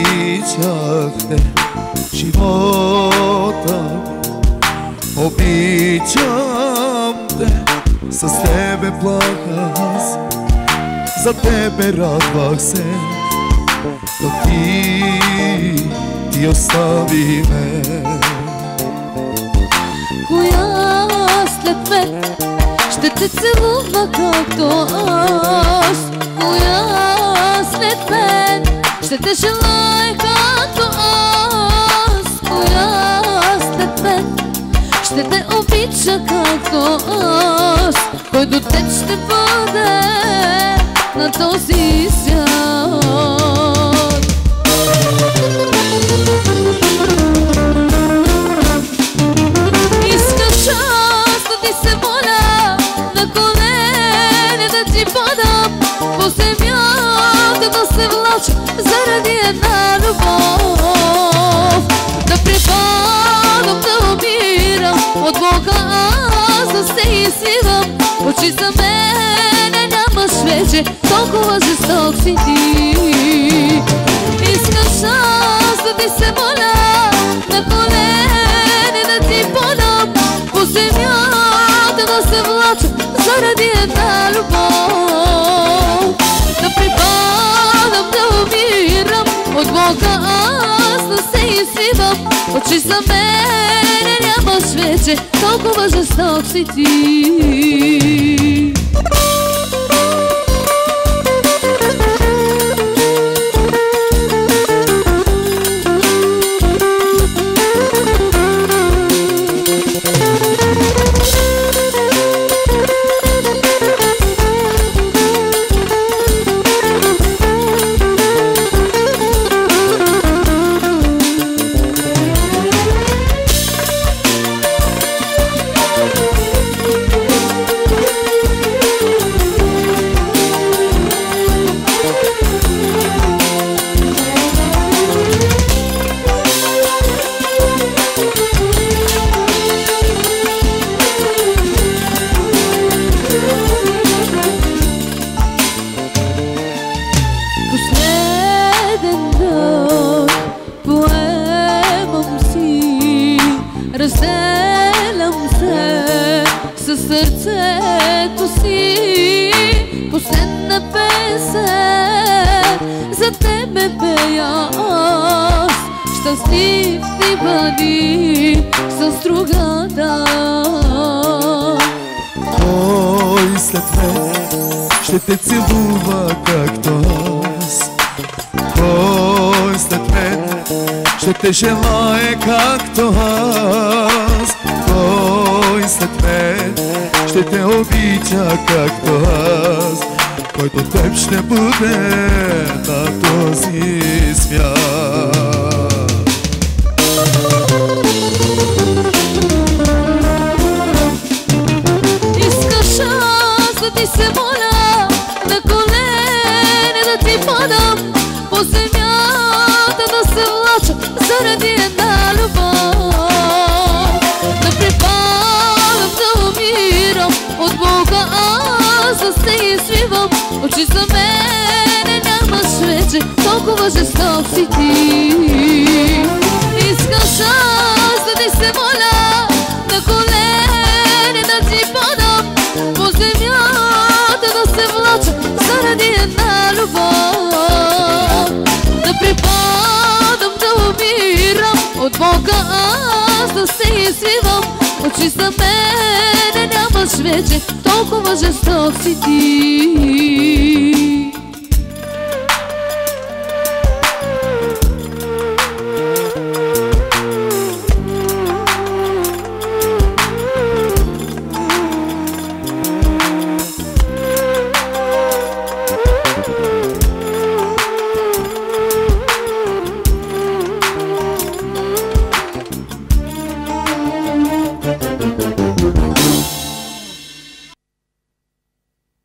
наричахте живота ми. Обичам те, с тебе плаках аз, за тебе радвах се, но ти остави ме. Коя след мен ще те целува както аз? Коя след мен ще те желая както аз? Коя след мен ще те обича както аз? Кой до теб ще бъде на този свят? Искаш аз да ти се моля, на колене да ти падам, по земята да се влача заради една любов. Да припадам, да умирам, от Бога аз да се извивам. Очи за мене нямаш вече, толкова жесток си ти. Искаш аз да ти се моля, на колене да ти падам, по земята да се влача заради една любов. Да припадам, да умирам, от Бога аз да се извивам. Очи за мене нямаш вече, толкова жесток си ти. Разделям се със сърцето си, последна песен за тебе пея аз. Щастлив ти бъди с другата. Кой след мен ще те целува както аз? Кой след мен ще те желае както аз? Кой след мен ще те обича както аз? Който теб ще бъде на този свят. Искаш аз да ти се моля, на колене да ти падам, по земята да се влача заради една любов. Да припадам, да умирам, от Бога аз да се извивам. Очи за мене нямаш вече, толкова жесток си ти. Искаш аз да ти се моля, на колене да ти падам, по земята да се влача заради една любов. Да припадам, да умирам, от Бога аз да се извивам. Очи за мене нямаш вече, толкова жесток си ти.